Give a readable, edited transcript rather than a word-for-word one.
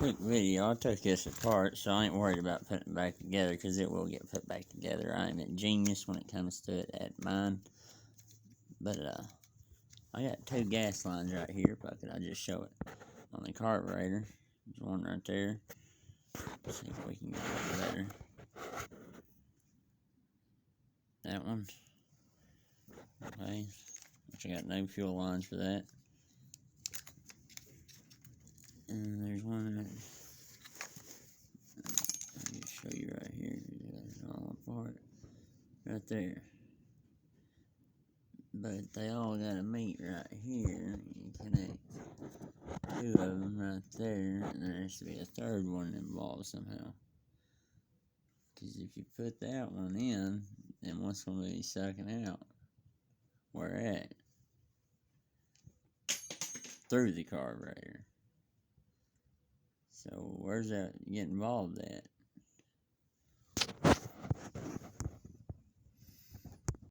Quick video. I took this apart, so I ain't worried about putting it back together because it will get put back together. I ain't a genius when it comes to it at mine. But I got two gas lines right here. I just show it on the carburetor. There's one right there. Let's see if we can get it better. That one. Okay. Which I got no fuel lines for that. And there's one that I'll just show you right here. It's all apart. Right there. But they all gotta meet right here. You connect two of them right there, and there has to be a third one involved somehow. Because if you put that one in, then what's going to be sucking out? Where at? Through the carburetor. So where's that get involved at?